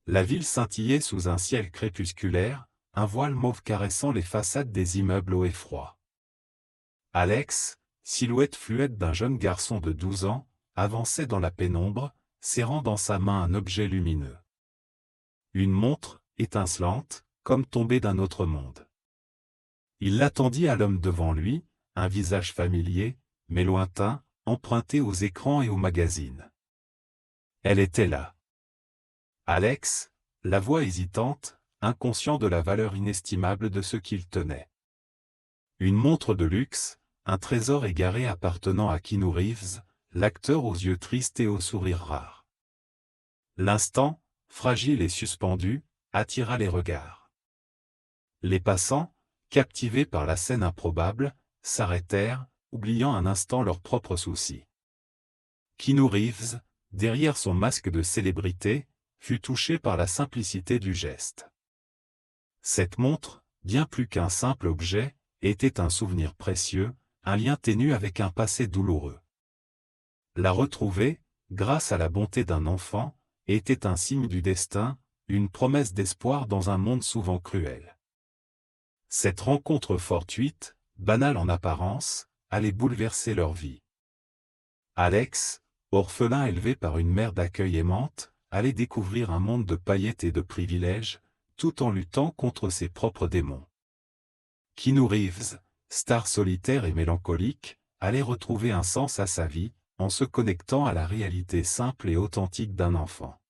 La ville scintillait sous un ciel crépusculaire, un voile mauve caressant les façades des immeubles hauts et froids. Alex, silhouette fluette d'un jeune garçon de 12 ans, avançait dans la pénombre, serrant dans sa main un objet lumineux. Une montre, étincelante, comme tombée d'un autre monde. Il l'attendit à l'homme devant lui, un visage familier, mais lointain, emprunté aux écrans et aux magazines. Elle était là. Alex, la voix hésitante, inconscient de la valeur inestimable de ce qu'il tenait. Une montre de luxe, un trésor égaré appartenant à Keanu Reeves, l'acteur aux yeux tristes et au sourire rare. L'instant, fragile et suspendu, attira les regards. Les passants, captivés par la scène improbable, s'arrêtèrent, oubliant un instant leurs propres soucis. Keanu Reeves, derrière son masque de célébrité, fut touché par la simplicité du geste. Cette montre, bien plus qu'un simple objet, était un souvenir précieux, un lien ténu avec un passé douloureux. La retrouver, grâce à la bonté d'un enfant, était un signe du destin, une promesse d'espoir dans un monde souvent cruel. Cette rencontre fortuite, banale en apparence, allait bouleverser leur vie. Alex, orphelin élevé par une mère d'accueil aimante, allait découvrir un monde de paillettes et de privilèges, tout en luttant contre ses propres démons. Keanu Reeves, star solitaire et mélancolique, allait retrouver un sens à sa vie, en se connectant à la réalité simple et authentique d'un enfant.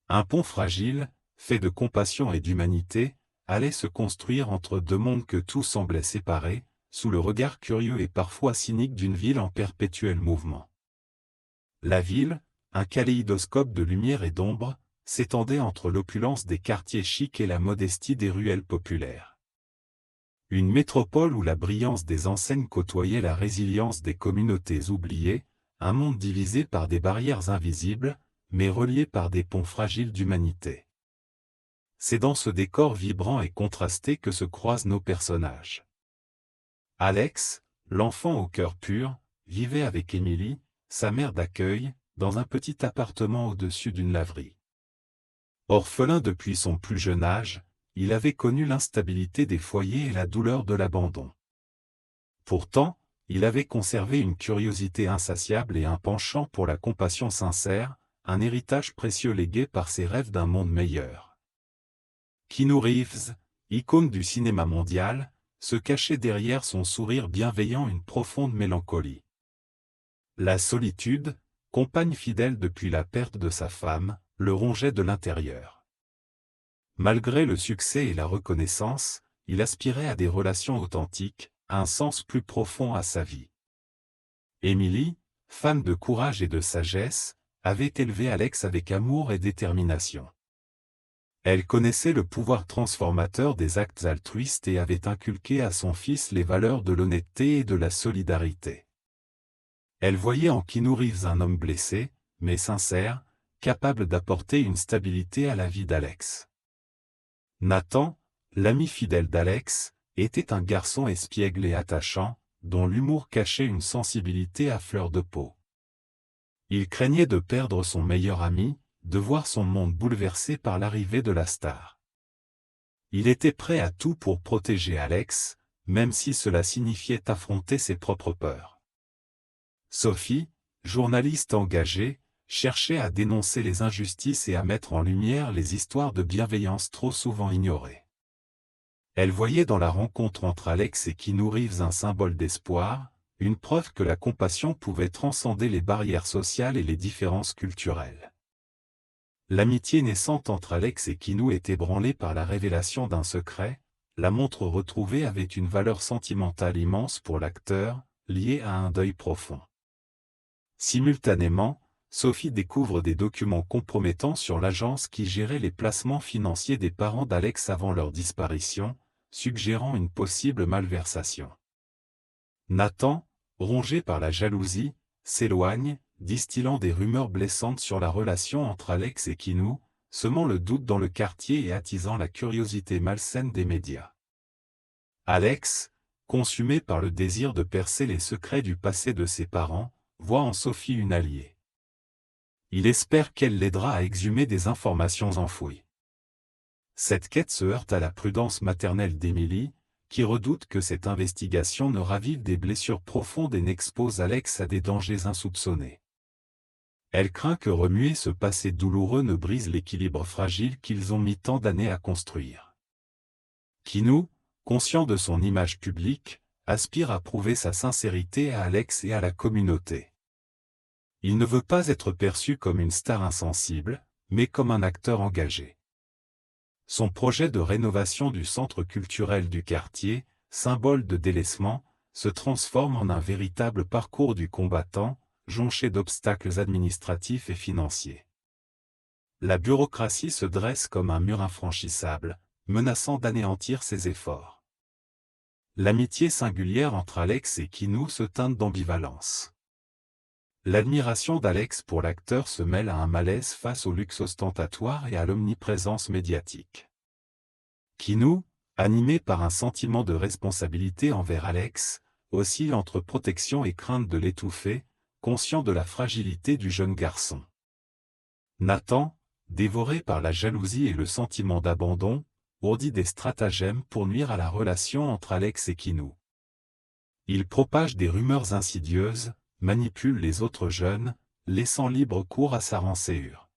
Un pont fragile, fait de compassion et d'humanité, allait se construire entre deux mondes que tout semblait séparer, sous le regard curieux et parfois cynique d'une ville en perpétuel mouvement. La ville, un kaléidoscope de lumière et d'ombre, s'étendait entre l'opulence des quartiers chics et la modestie des ruelles populaires. Une métropole où la brillance des enseignes côtoyait la résilience des communautés oubliées, un monde divisé par des barrières invisibles, mais relié par des ponts fragiles d'humanité. C'est dans ce décor vibrant et contrasté que se croisent nos personnages. Alex, l'enfant au cœur pur, vivait avec Emily, sa mère d'accueil, dans un petit appartement au-dessus d'une laverie. Orphelin depuis son plus jeune âge, il avait connu l'instabilité des foyers et la douleur de l'abandon. Pourtant, il avait conservé une curiosité insatiable et un penchant pour la compassion sincère, un héritage précieux légué par ses rêves d'un monde meilleur. Keanu Reeves, icône du cinéma mondial, se cachait derrière son sourire bienveillant une profonde mélancolie. La solitude, compagne fidèle depuis la perte de sa femme, le rongeait de l'intérieur. Malgré le succès et la reconnaissance, il aspirait à des relations authentiques, à un sens plus profond à sa vie. Emily, femme de courage et de sagesse, avait élevé Alex avec amour et détermination. Elle connaissait le pouvoir transformateur des actes altruistes et avait inculqué à son fils les valeurs de l'honnêteté et de la solidarité. Elle voyait en Keanu Reeves un homme blessé, mais sincère, capable d'apporter une stabilité à la vie d'Alex. Nathan, l'ami fidèle d'Alex, était un garçon espiègle et attachant, dont l'humour cachait une sensibilité à fleur de peau. Il craignait de perdre son meilleur ami, de voir son monde bouleversé par l'arrivée de la star. Il était prêt à tout pour protéger Alex, même si cela signifiait affronter ses propres peurs. Sophie, journaliste engagée, cherchait à dénoncer les injustices et à mettre en lumière les histoires de bienveillance trop souvent ignorées. Elle voyait dans la rencontre entre Alex et Keanu Reeves un symbole d'espoir, une preuve que la compassion pouvait transcender les barrières sociales et les différences culturelles. L'amitié naissante entre Alex et Keanu était ébranlée par la révélation d'un secret, la montre retrouvée avait une valeur sentimentale immense pour l'acteur, liée à un deuil profond. Simultanément, Sophie découvre des documents compromettants sur l'agence qui gérait les placements financiers des parents d'Alex avant leur disparition, suggérant une possible malversation. Nathan, rongé par la jalousie, s'éloigne, distillant des rumeurs blessantes sur la relation entre Alex et Keanu, semant le doute dans le quartier et attisant la curiosité malsaine des médias. Alex, consumé par le désir de percer les secrets du passé de ses parents, voit en Sophie une alliée. Il espère qu'elle l'aidera à exhumer des informations enfouies. Cette quête se heurte à la prudence maternelle d'Emily, qui redoute que cette investigation ne ravive des blessures profondes et n'expose Alex à des dangers insoupçonnés. Elle craint que remuer ce passé douloureux ne brise l'équilibre fragile qu'ils ont mis tant d'années à construire. Kinou, conscient de son image publique, aspire à prouver sa sincérité à Alex et à la communauté. Il ne veut pas être perçu comme une star insensible, mais comme un acteur engagé. Son projet de rénovation du centre culturel du quartier, symbole de délaissement, se transforme en un véritable parcours du combattant, jonché d'obstacles administratifs et financiers. La bureaucratie se dresse comme un mur infranchissable, menaçant d'anéantir ses efforts. L'amitié singulière entre Alex et Kinou se teinte d'ambivalence. L'admiration d'Alex pour l'acteur se mêle à un malaise face au luxe ostentatoire et à l'omniprésence médiatique. Kinou, animé par un sentiment de responsabilité envers Alex, oscille entre protection et crainte de l'étouffer, conscient de la fragilité du jeune garçon. Nathan, dévoré par la jalousie et le sentiment d'abandon, ourdit des stratagèmes pour nuire à la relation entre Alex et Kinou. Il propage des rumeurs insidieuses, manipule les autres jeunes, laissant libre cours à sa rançéure.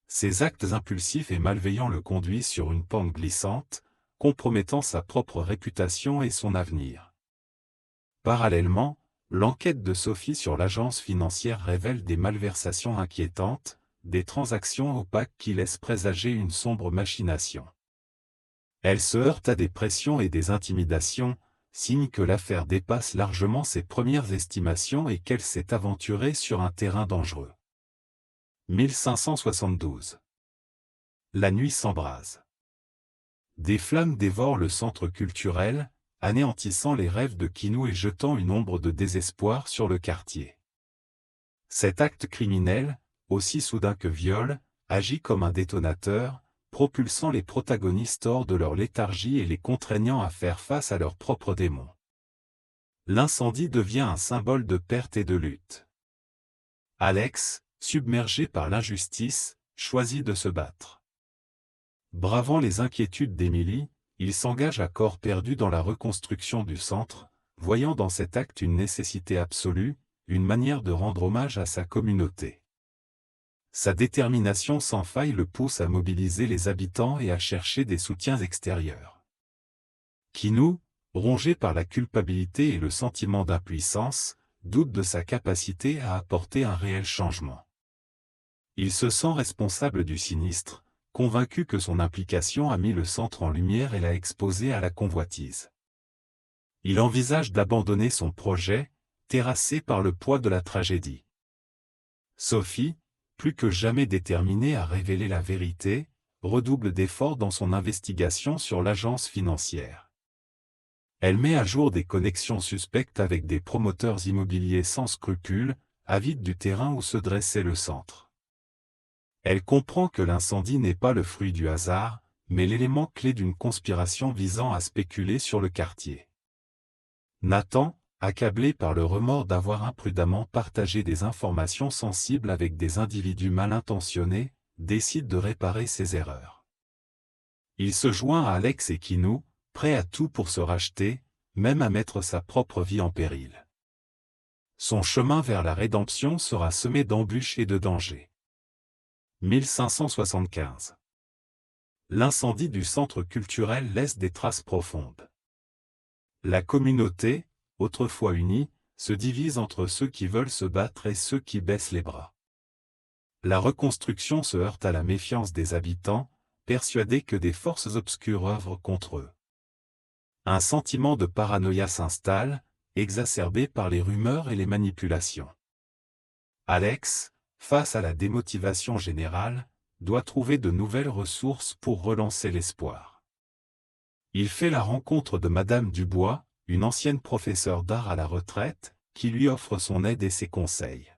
Ses actes impulsifs et malveillants le conduisent sur une pente glissante, compromettant sa propre réputation et son avenir. Parallèlement, l'enquête de Sophie sur l'agence financière révèle des malversations inquiétantes, des transactions opaques qui laissent présager une sombre machination. Elle se heurte à des pressions et des intimidations, signe que l'affaire dépasse largement ses premières estimations et qu'elle s'est aventurée sur un terrain dangereux. 1572. La nuit s'embrase. Des flammes dévorent le centre culturel, anéantissant les rêves de Kinou et jetant une ombre de désespoir sur le quartier. Cet acte criminel, aussi soudain que viol, agit comme un détonateur, propulsant les protagonistes hors de leur léthargie et les contraignant à faire face à leurs propres démons. L'incendie devient un symbole de perte et de lutte. Alex, submergé par l'injustice, choisit de se battre. Bravant les inquiétudes d'Emily, il s'engage à corps perdu dans la reconstruction du centre, voyant dans cet acte une nécessité absolue, une manière de rendre hommage à sa communauté. Sa détermination sans faille le pousse à mobiliser les habitants et à chercher des soutiens extérieurs. Kinou, rongé par la culpabilité et le sentiment d'impuissance, doute de sa capacité à apporter un réel changement. Il se sent responsable du sinistre, convaincu que son implication a mis le centre en lumière et l'a exposé à la convoitise. Il envisage d'abandonner son projet, terrassé par le poids de la tragédie. Sophie, plus que jamais déterminée à révéler la vérité, redouble d'efforts dans son investigation sur l'agence financière. Elle met à jour des connexions suspectes avec des promoteurs immobiliers sans scrupules, avides du terrain où se dressait le centre. Elle comprend que l'incendie n'est pas le fruit du hasard, mais l'élément clé d'une conspiration visant à spéculer sur le quartier. Nathan, accablé par le remords d'avoir imprudemment partagé des informations sensibles avec des individus mal intentionnés, décide de réparer ses erreurs. Il se joint à Alex et Kinou, prêt à tout pour se racheter, même à mettre sa propre vie en péril. Son chemin vers la rédemption sera semé d'embûches et de dangers. 1575. L'incendie du centre culturel laisse des traces profondes. La communauté, autrefois unie, se divise entre ceux qui veulent se battre et ceux qui baissent les bras. La reconstruction se heurte à la méfiance des habitants, persuadés que des forces obscures œuvrent contre eux. Un sentiment de paranoïa s'installe, exacerbé par les rumeurs et les manipulations. Alex, face à la démotivation générale, doit trouver de nouvelles ressources pour relancer l'espoir. Il fait la rencontre de Madame Dubois, une ancienne professeure d'art à la retraite, qui lui offre son aide et ses conseils.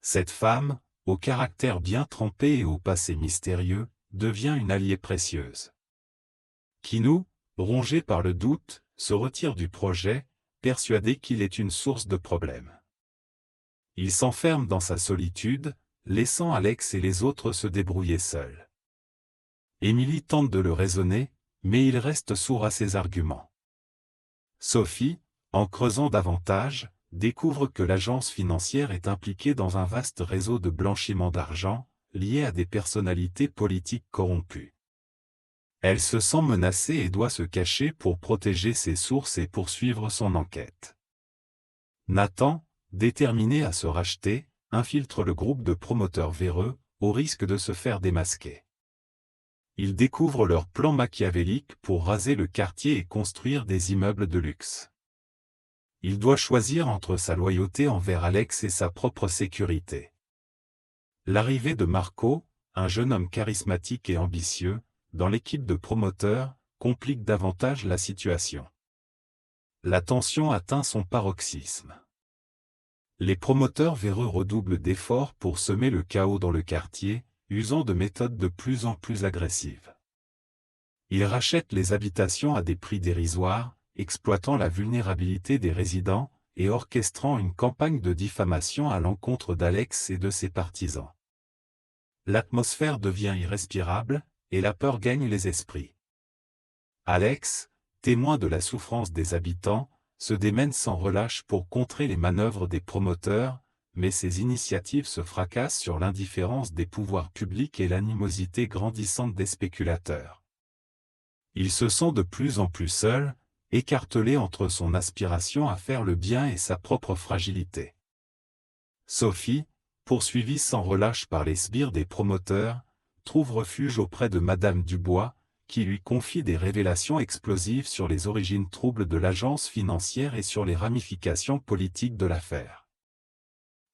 Cette femme, au caractère bien trempé et au passé mystérieux, devient une alliée précieuse. Kinou, rongé par le doute, se retire du projet, persuadé qu'il est une source de problèmes. Il s'enferme dans sa solitude, laissant Alex et les autres se débrouiller seuls. Émilie tente de le raisonner, mais il reste sourd à ses arguments. Sophie, en creusant davantage, découvre que l'agence financière est impliquée dans un vaste réseau de blanchiment d'argent, lié à des personnalités politiques corrompues. Elle se sent menacée et doit se cacher pour protéger ses sources et poursuivre son enquête. Nathan, déterminé à se racheter, infiltre le groupe de promoteurs véreux, au risque de se faire démasquer. Ils découvrent leur plan machiavélique pour raser le quartier et construire des immeubles de luxe. Il doit choisir entre sa loyauté envers Alex et sa propre sécurité. L'arrivée de Marco, un jeune homme charismatique et ambitieux, dans l'équipe de promoteurs, complique davantage la situation. La tension atteint son paroxysme. Les promoteurs véreux redoublent d'efforts pour semer le chaos dans le quartier, usant de méthodes de plus en plus agressives. Ils rachètent les habitations à des prix dérisoires, exploitant la vulnérabilité des résidents, et orchestrant une campagne de diffamation à l'encontre d'Alex et de ses partisans. L'atmosphère devient irrespirable, et la peur gagne les esprits. Alex, témoin de la souffrance des habitants, se démène sans relâche pour contrer les manœuvres des promoteurs, mais ses initiatives se fracassent sur l'indifférence des pouvoirs publics et l'animosité grandissante des spéculateurs. Il se sent de plus en plus seul, écartelé entre son aspiration à faire le bien et sa propre fragilité. Sophie, poursuivie sans relâche par les sbires des promoteurs, trouve refuge auprès de Madame Dubois, qui lui confie des révélations explosives sur les origines troubles de l'agence financière et sur les ramifications politiques de l'affaire.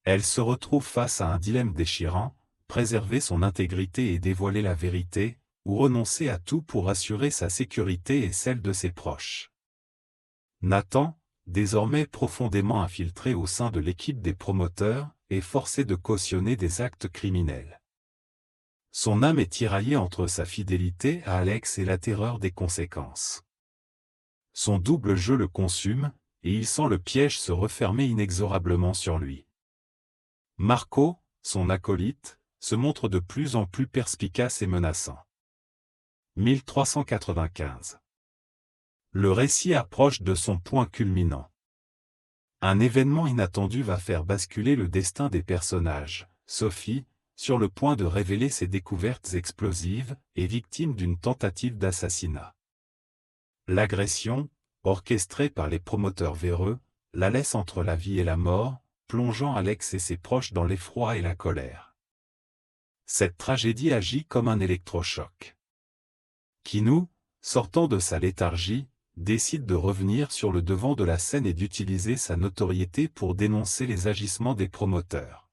Elle se retrouve face à un dilemme déchirant, préserver son intégrité et dévoiler la vérité, ou renoncer à tout pour assurer sa sécurité et celle de ses proches. Nathan, désormais profondément infiltré au sein de l'équipe des promoteurs, est forcé de cautionner des actes criminels. Son âme est tiraillée entre sa fidélité à Alex et la terreur des conséquences. Son double jeu le consume, et il sent le piège se refermer inexorablement sur lui. Marco, son acolyte, se montre de plus en plus perspicace et menaçant. 1395. Le récit approche de son point culminant. Un événement inattendu va faire basculer le destin des personnages. Sophie, sur le point de révéler ses découvertes explosives, est victime d'une tentative d'assassinat. L'agression, orchestrée par les promoteurs véreux, la laisse entre la vie et la mort, plongeant Alex et ses proches dans l'effroi et la colère. Cette tragédie agit comme un électrochoc. Kinou, sortant de sa léthargie, décide de revenir sur le devant de la scène et d'utiliser sa notoriété pour dénoncer les agissements des promoteurs.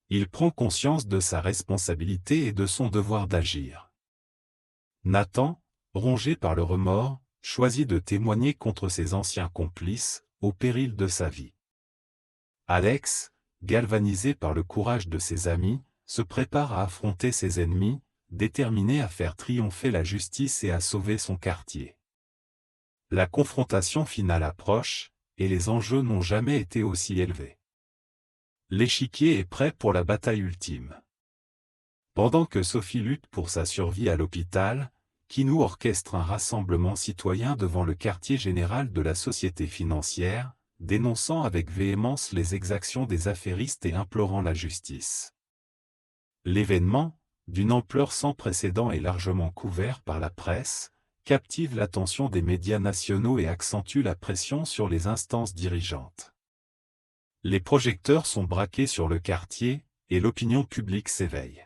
Il prend conscience de sa responsabilité et de son devoir d'agir. Nathan, rongé par le remords, choisit de témoigner contre ses anciens complices, au péril de sa vie. Alex, galvanisé par le courage de ses amis, se prépare à affronter ses ennemis, déterminé à faire triompher la justice et à sauver son quartier. La confrontation finale approche, et les enjeux n'ont jamais été aussi élevés. L'échiquier est prêt pour la bataille ultime. Pendant que Sophie lutte pour sa survie à l'hôpital, Kinou orchestre un rassemblement citoyen devant le quartier général de la société financière, dénonçant avec véhémence les exactions des affairistes et implorant la justice. L'événement, d'une ampleur sans précédent et largement couvert par la presse, captive l'attention des médias nationaux et accentue la pression sur les instances dirigeantes. Les projecteurs sont braqués sur le quartier, et l'opinion publique s'éveille.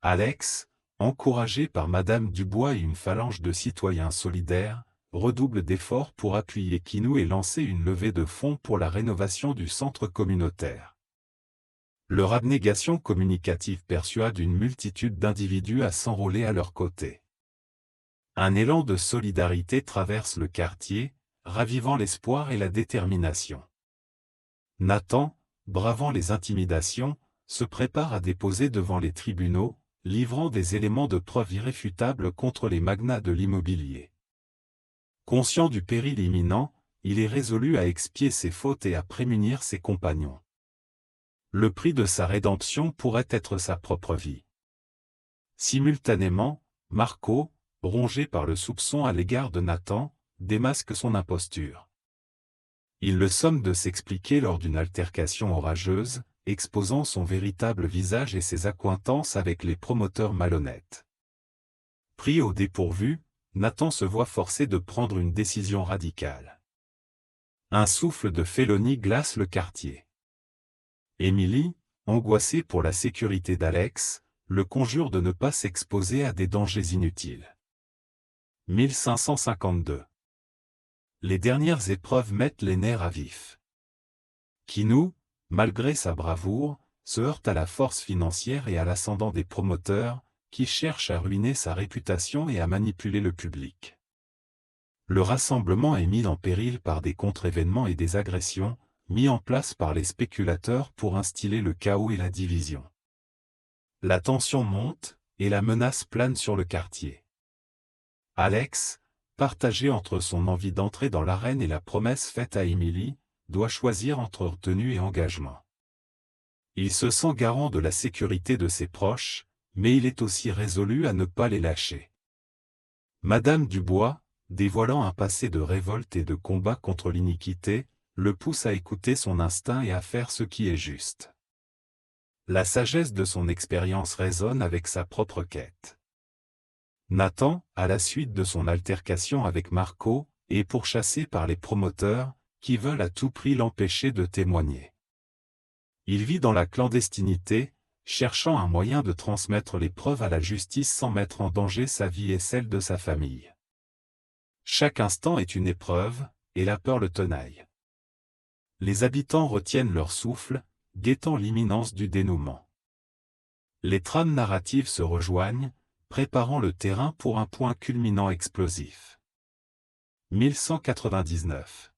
Alex, encouragé par Madame Dubois et une phalange de citoyens solidaires, redouble d'efforts pour appuyer Kinou et lancer une levée de fonds pour la rénovation du centre communautaire. Leur abnégation communicative persuade une multitude d'individus à s'enrôler à leur côté. Un élan de solidarité traverse le quartier, ravivant l'espoir et la détermination. Nathan, bravant les intimidations, se prépare à déposer devant les tribunaux, livrant des éléments de preuve irréfutables contre les magnats de l'immobilier. Conscient du péril imminent, il est résolu à expier ses fautes et à prémunir ses compagnons. Le prix de sa rédemption pourrait être sa propre vie. Simultanément, Marco, rongé par le soupçon à l'égard de Nathan, démasque son imposture. Il le somme de s'expliquer lors d'une altercation orageuse, exposant son véritable visage et ses accointances avec les promoteurs malhonnêtes. Pris au dépourvu, Nathan se voit forcé de prendre une décision radicale. Un souffle de félonie glace le quartier. Émilie, angoissée pour la sécurité d'Alex, le conjure de ne pas s'exposer à des dangers inutiles. 1552. Les dernières épreuves mettent les nerfs à vif. Kinou, malgré sa bravoure, se heurte à la force financière et à l'ascendant des promoteurs, qui cherchent à ruiner sa réputation et à manipuler le public. Le rassemblement est mis en péril par des contre-événements et des agressions, mis en place par les spéculateurs pour instiller le chaos et la division. La tension monte, et la menace plane sur le quartier. Alex, partagé entre son envie d'entrer dans l'arène et la promesse faite à Émilie, doit choisir entre retenue et engagement. Il se sent garant de la sécurité de ses proches, mais il est aussi résolu à ne pas les lâcher. Madame Dubois, dévoilant un passé de révolte et de combat contre l'iniquité, le pousse à écouter son instinct et à faire ce qui est juste. La sagesse de son expérience résonne avec sa propre quête. Nathan, à la suite de son altercation avec Marco, est pourchassé par les promoteurs, qui veulent à tout prix l'empêcher de témoigner. Il vit dans la clandestinité, cherchant un moyen de transmettre les preuves à la justice sans mettre en danger sa vie et celle de sa famille. Chaque instant est une épreuve, et la peur le tenaille. Les habitants retiennent leur souffle, guettant l'imminence du dénouement. Les trames narratives se rejoignent, préparant le terrain pour un point culminant explosif. 1199.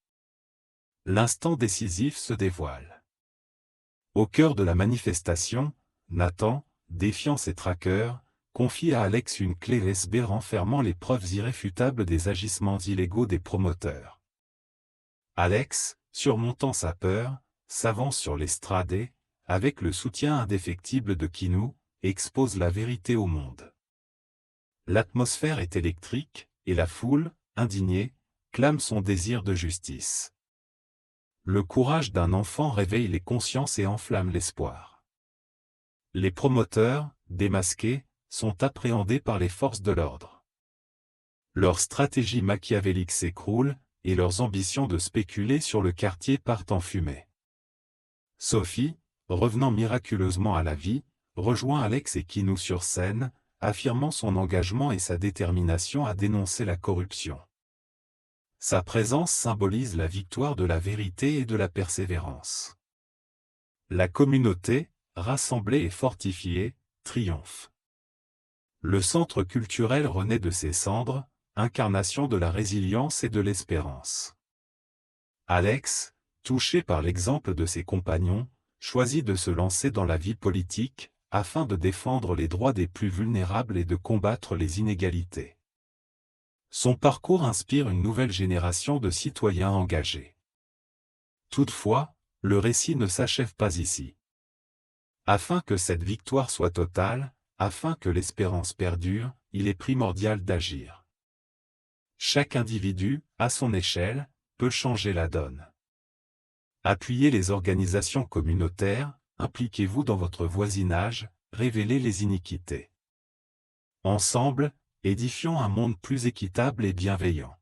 L'instant décisif se dévoile. Au cœur de la manifestation, Nathan, défiant ses traqueurs, confie à Alex une clé USB renfermant les preuves irréfutables des agissements illégaux des promoteurs. Alex, surmontant sa peur, s'avance sur l'estrade et, avec le soutien indéfectible de Kinou, expose la vérité au monde. L'atmosphère est électrique, et la foule, indignée, clame son désir de justice. Le courage d'un enfant réveille les consciences et enflamme l'espoir. Les promoteurs, démasqués, sont appréhendés par les forces de l'ordre. Leur stratégie machiavélique s'écroule, et leurs ambitions de spéculer sur le quartier partent en fumée. Sophie, revenant miraculeusement à la vie, rejoint Alex et Kinou sur scène, affirmant son engagement et sa détermination à dénoncer la corruption. Sa présence symbolise la victoire de la vérité et de la persévérance. La communauté, rassemblée et fortifiée, triomphe. Le centre culturel renaît de ses cendres, incarnation de la résilience et de l'espérance. Alex, touché par l'exemple de ses compagnons, choisit de se lancer dans la vie politique, afin de défendre les droits des plus vulnérables et de combattre les inégalités. Son parcours inspire une nouvelle génération de citoyens engagés. Toutefois, le récit ne s'achève pas ici. Afin que cette victoire soit totale, afin que l'espérance perdure, il est primordial d'agir. Chaque individu, à son échelle, peut changer la donne. Appuyez les organisations communautaires, impliquez-vous dans votre voisinage, révélez les iniquités. Ensemble, édifions un monde plus équitable et bienveillant.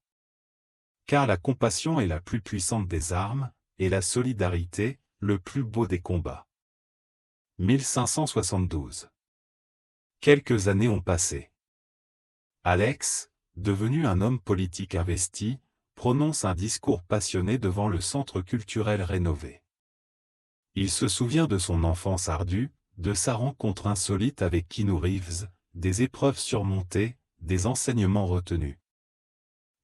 Car la compassion est la plus puissante des armes, et la solidarité, le plus beau des combats. 1572. Quelques années ont passé. Alex, devenu un homme politique investi, prononce un discours passionné devant le centre culturel rénové. Il se souvient de son enfance ardue, de sa rencontre insolite avec Keanu Reeves, des épreuves surmontées, des enseignements retenus.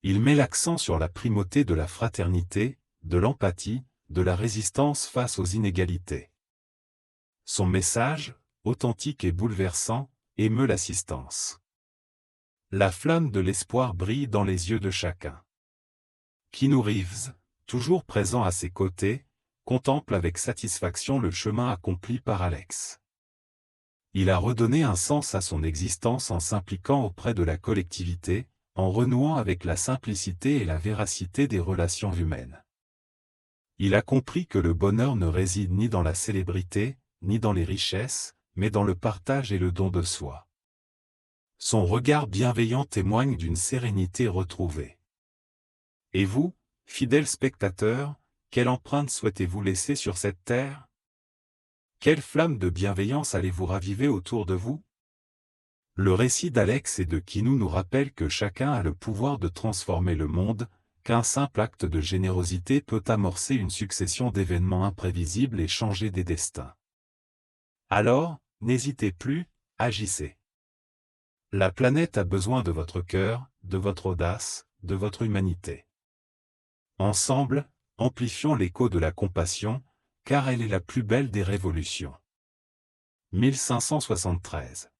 Il met l'accent sur la primauté de la fraternité, de l'empathie, de la résistance face aux inégalités. Son message, authentique et bouleversant, émeut l'assistance. La flamme de l'espoir brille dans les yeux de chacun. Keanu Reeves, toujours présent à ses côtés, contemple avec satisfaction le chemin accompli par Alex. Il a redonné un sens à son existence en s'impliquant auprès de la collectivité, en renouant avec la simplicité et la véracité des relations humaines. Il a compris que le bonheur ne réside ni dans la célébrité, ni dans les richesses, mais dans le partage et le don de soi. Son regard bienveillant témoigne d'une sérénité retrouvée. Et vous, fidèles spectateurs, quelle empreinte souhaitez-vous laisser sur cette terre? Quelle flamme de bienveillance allez-vous raviver autour de vous? Le récit d'Alex et de Kinou nous rappelle que chacun a le pouvoir de transformer le monde, qu'un simple acte de générosité peut amorcer une succession d'événements imprévisibles et changer des destins. Alors, n'hésitez plus, agissez. La planète a besoin de votre cœur, de votre audace, de votre humanité. Ensemble, amplifions l'écho de la compassion, car elle est la plus belle des révolutions. 1573